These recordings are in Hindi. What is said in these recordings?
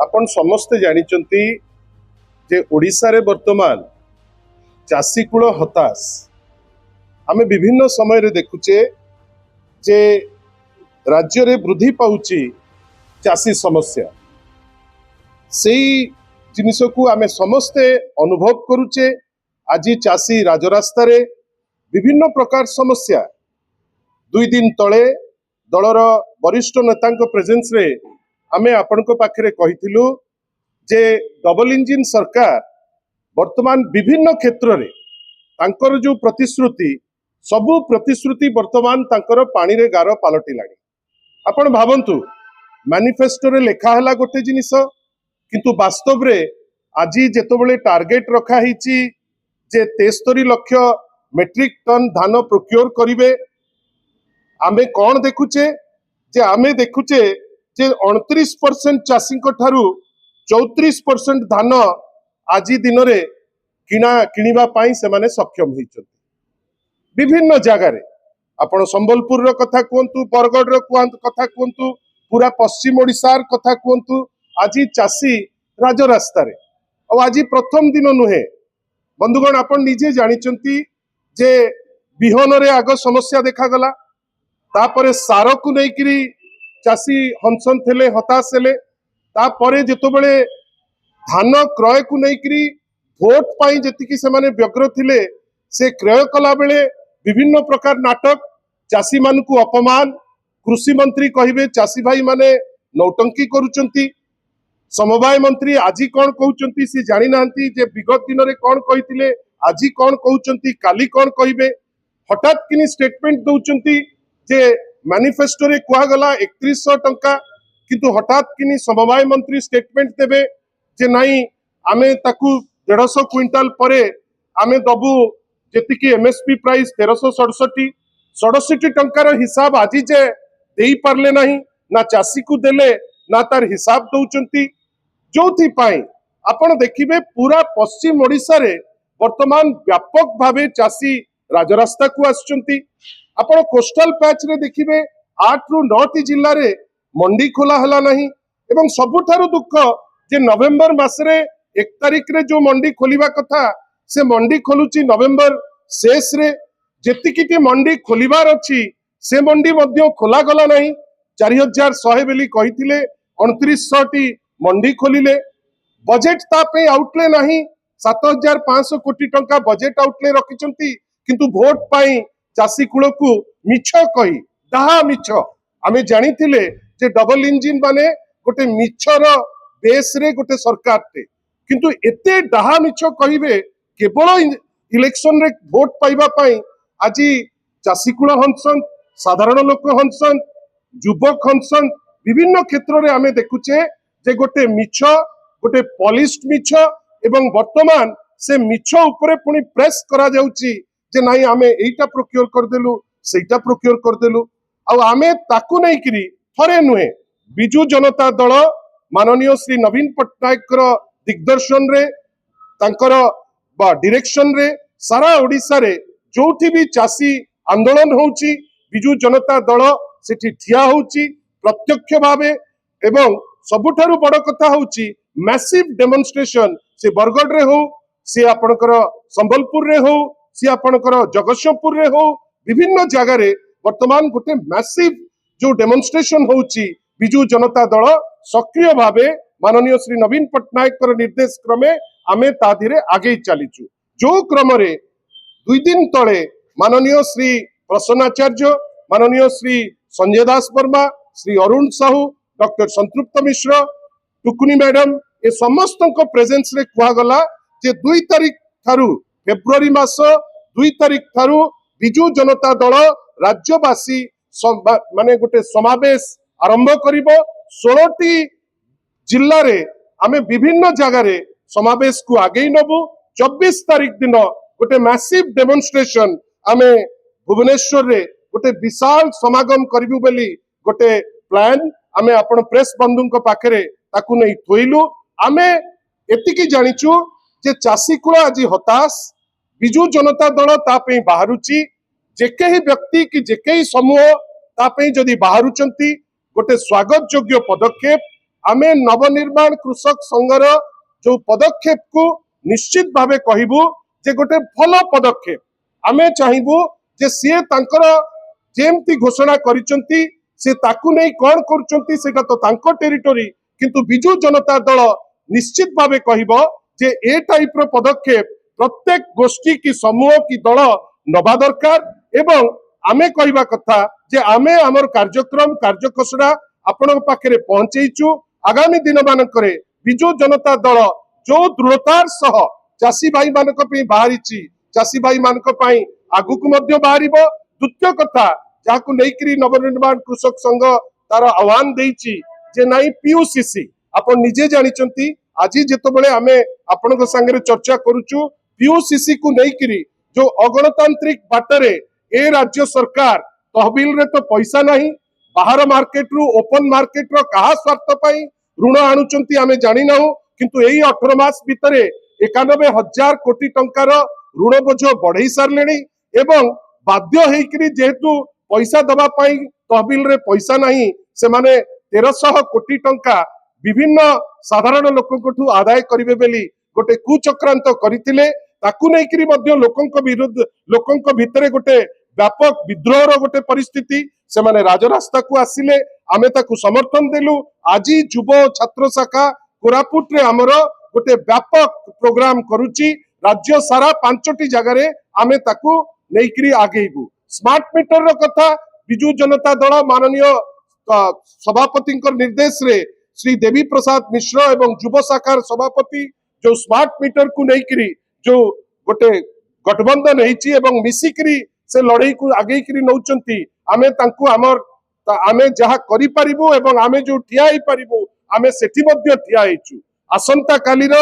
आपण समस्ते जानिचंती जे ओडिसा रे वर्तमान चाषी कूल हताश आमे विभिन्न समय रे देखुचे जे राज्य रे वृद्धि पाउची चाषी समस्या सेई जिनिस को आमे समस्ते अनुभव करूचे। आज चाषी राजरास्ता रे विभिन्न प्रकार समस्या दुई दिन तले दलर वरिष्ठ नेता प्रेजेंस रे आमे आपनको पाखरे कहिथिलु जे डबल इंजिन सरकार वर्तमान विभिन्न क्षेत्र रे तांकर जो प्रतिश्रुति सबु प्रतिश्रुति वर्तमान तांकर पानी रे गार पालटिलाणी। आपण भावंतु मैनिफेस्टो रे लेखा हला गोटे जिनिस किंतु वास्तव रे आज जेतबेले टार्गेट रखा हिची जे 73 लाख मेट्रिक टन धान प्रोक्योर करिवे आमे कौन देखुचे जे आमे देखुचे जे 29% चाषी ठारू 34% धान आज दिन रे किणवा पाई से माने सक्षम होइछथि। विभिन्न जगह रे आपण संबलपुर रो कथा कहंतु, बरगढ़ रो कथा कहंतु, पूरा पश्चिम ओडिशार कथा कहंतु, आज चाषी राजरास्ता रे और आज प्रथम दिन नुहे बंधुगण आपण निजे जानिचंती जे बिहन रे आग समस्या देखा गला तापरे सार को लेकिरी चाषी हंसन थे हताश हेले तापरे जेतबेले धान क्रय को लेकिरी भोट पाई जेतिकी से माने व्यग्र थिले से क्रय कला बेले विभिन्न प्रकार नाटक चाषी मान को अपमान कृषि मंत्री कहिबे चाषी भाई माने नौटंकी करूचंती समवाय मंत्री आज कौन कहउचंती से जानि नांती जे विगत दिन रे कौन कहिथिले आज कौन कहउचंती काली कौन कहिबे हठात किनी स्टेटमेंट दउचंती जे मैनिफेस्टो रे कुआ गला 3100 टंका किंतु हठात किनी समवाय मंत्री स्टेटमेंट देबे जे नाही आमे ताकू 150 क्विंटाल परे आमे दबु जेतिकी एमएसपी प्राइस 1367 टंकार हिसाब आज जे देई पारले नाही ना चाषी को देले ना तार हिसाब दउचंती जोथि पाई आपण देखिबे पूरा पश्चिम ओडिसा रे वर्तमान व्यापक भावे चाषी राजरास्ता को आसचंती। आपण कोस्टल पैच रे देखिबे 8 रु 9 जिल्ला रे मंडी खोला हला नहीं एवं सबुठारु दुख जे नवेम्बर मासरे 1 तारिख रे जो मंडी खोलिबा कथा से मंडी खोलुची नवेम्बर शेष रे जेतिकी मंडी खोलिबार अछि से मंडी मध्य खोला गला नहीं 4100 बेली कहिथिले 2900 टी मंडी खोलिले बजेट तापे आउटले नहीं 7500 कोटी टंका बजेट आउटले रखिचंती किंतु वोट पाई चाषी कूल को मिछ कही डाहा मिछ आमे जानिथिले जे डबल इंजिन माने गोटे मिछर बेस रे गोटे सरकार टे किंतु एते डाहा मिछ कहिबे केवल इलेक्शन रे वोट पाइबा पाई आज चाषी कूल हंसन साधारण लोक हंसन युवक हंसन विभिन्न क्षेत्र रे आमे देखुचे जे गोटे मिछ गोटे पॉलिश्ड मिछ एवं वर्तमान से मिछ उपरे पुनी प्रेस करा जाउची जे नाही आमे एटा प्रोक्योर कर देलु सेटा प्रोक्योर कर देलु आ आमे ताकू नै करी थरे नुहे बिजू जनता दल माननीय श्री नवीन पट्टनायक दिग्दर्शन रे तांकर बा डायरेक्शन रे सारा ओडिसा रे जोठी भी चाषी आंदोलन होउची बिजू जनता दल सेठी ठिया होउची प्रत्यक्ष भावे एवं सबुठारु बड़ कथा होउची मैसिव डेमोन्स्ट्रेशन से बरगढ़ रे हो से आपनकर संबलपुर रे हो से आपनकर जगतसिंहपुर रे हो विभिन्न जगह रे वर्तमान गोटे मैसिव जो डेमोन्स्ट्रेशन होउची बिजू जनता दल सक्रिय भावे माननीय श्री नवीन पट्टनायक निर्देश क्रमे आमे ता धीरे आगे चलीचु जो क्रम रे 2 दिन तले माननीय श्री प्रसन्नाचार्य माननीय श्री संजय दास वर्मा श्री अरुण साहू डॉक्टर संतृप्त मिश्र टुकुनी मैडम ए समस्त प्रेजेंस रे कुआ गला जे 2 तारिख थारु फेब्रुआरी मास 2 तारिख थारु बिजू जनता दल राज्यवासी माने गोटे समावेश आरंभ करिवो 16 टी जिल्ला रे आमे विभिन्न जगह रे समावेश को आगे नबु 24 तारिख दिन गोटे मैसिव डेमोन्स्ट्रेशन आमे भुवनेश्वर रे गोटे विशाल समागम करिवु बेली गोटे प्लान आमे आपण प्रेस बंधु को पाखरे ताकू नै थोइलु आमे एतिकी जानिचु जे चाषी कूल आज हताश बिजू जनता दल तापे बाहरुची जेके ही व्यक्ति कि जेके ही समूह तापे जदि बाहरुचंती गोटे स्वागत योग्य पदक्षेप आमे नवनिर्माण कृषक संघर जो पदक्षेप को निश्चित भावे कहबू जे गोटे भल पदक्षेप आमे चाहबू जे सीए तांकर जेमती घोषणा करिसंती से ताकू नहीं कौन करुचंती सेटा तो तांको टेरिटोरी किंतु बिजू जनता दल निश्चित भावे कहबो जे ए टाइप रो पदक्षेप प्रत्येक गोष्ठी की समूह की दल नबा दरकार एवं आमे कहबा कथा जे आमे हमर कार्यक्रम कार्यखसड़ा आपण पाखरे पहुंचेइचु आगामी दिन मानकरे बिजू जनता दल जो दृढ़तार सह चासी भाई मानक पे बाहरिची चासी भाई मानक पई आगुकु मध्य बाहरिबो द्वितीय कथा जाकु नेकरी नवनिर्माण कृषक संघ तार आह्वान देइची जे नाई पीयूसीसी आपण निजे जानिचंती आज जेतबेले आमे आपनक संगे चर्चा करूचु पीयूसीसी को नेकरी जो अगणतांत्रिक बाटरे ए राज्य सरकार तहबिल रे तो पैसा नहीं बाहर मार्केट रु ओपन मार्केट रो कहा स्वार्थ पई ऋण आणुचंती आमे जानि नाहु किंतु एई 18 मास भितरे 91,000 कोटी टंकार ऋण बोझ बढ़ई सारलेनी एवं बाध्य हेकरी जेहेतु पैसा दबा पाई तहबिल रे पैसा नहीं से माने 1300 कोटी टंका विभिन्न साधारण लोकंकठू आदाय करिवे बेली गोटे कुचक्रांत करथिले ताकू नेकरी मध्य लोकंक विरुद्ध लोकंक भितरे गोटे व्यापक विद्रोहर गोटे परिस्थिति से माने राजरास्ता को आसिले आमे ताकू समर्थन देलु आज युव छात्र शाखा कोरापुट रे हमर गोटे व्यापक प्रोग्राम करूची राज्य सारा 5टी जगह आमे ताकू नेकरी आगेबू स्मार्ट मीटर रो कथा बिजू जनता दल माननीय सभापति निर्देश रे श्री देवी प्रसाद मिश्र एवं युव शाखार सभापति जो स्मार्ट मीटर को नेकरी जो गोटे गठबंधन हेची एवं मिसिकरी से लड़ाई को आगे करी नौचंती आमे तांकू हमर आमे जहा करि परिबू एवं आमे जो ठिया ही परिबू आमे सेठी मध्य ठिया हेचु आसंता कालीर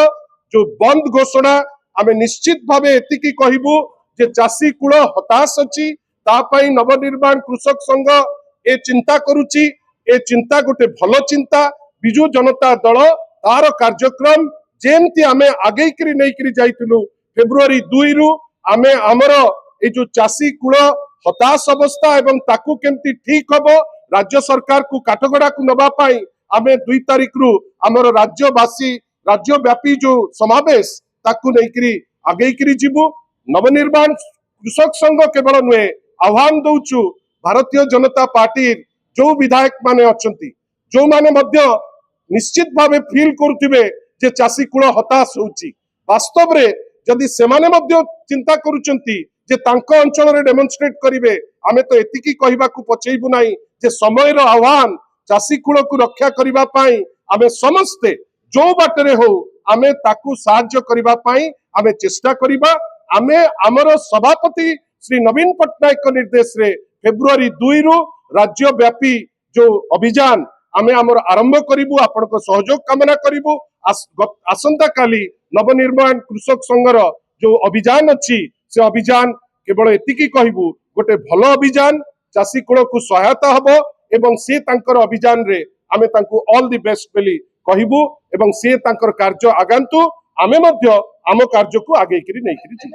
जो बंद घोषणा आमे निश्चित भावे एतिकी कहबू जे चासी कुल हताश अछि ता पई नवनिर्माण कृषक संघ ए चिंता करूची ए चिंता गोटे भलो चिंता बिजू जनता दल तार कार्यक्रम जेमती आमे आगे करी नहीं करी जाइतिलु फेब्रुआरी 2 रु आमे हमर ए जो चासी कुल हताश अवस्था एवं ताकू केमती ठीक हबो राज्य सरकार को काठगड़ा को नबा पाई आमे 2 तारीख रु हमर राज्यवासी राज्यव्यापी जो समावेश ताकू नहीं करी आगे करी जीवु नवनिर्माण कृषक संघ केवल नुहे आह्वान दउचु भारतीय जनता पार्टी जो विधायक माने अछंती जो माने मध्य निश्चित भावे फील करुथिबे जे चासी कुल हताश होउची वास्तव रे जदि सेमाने मध्य चिंता करूचंती जे तांको अंचल रे डेमोन्स्ट्रेट करिवे आमे तो एतिकी कहबा को पछेइबु नाही जे समय रो आह्वान चासी कुल को रक्षा करिबा पाई आमे समस्ते जो बाटरे हो आमे ताकू सहाय्य करिबा पाई आमे चेष्टा करिबा आमे हमर सभापति श्री नवीन पटनायक निर्देश रे फेब्रुआरी 2 रु राज्यव्यापी जो अभियान आमे हमर आरंभ करिबु आपनको सहयोग कामना करिबु आसंता काली नवनिर्माण कृषक संघर जो अभियान अछि से अभियान केवल एतिकी कहबू गोटे भलो अभियान चासी कुल को सहायता हबो एवं से तांकर अभियान रे आमे तांको ऑल द बेस्ट बेली कहबू एवं से तांकर कार्य आगांतु आमे मध्य आम कार्य को आगे करी नहीं करी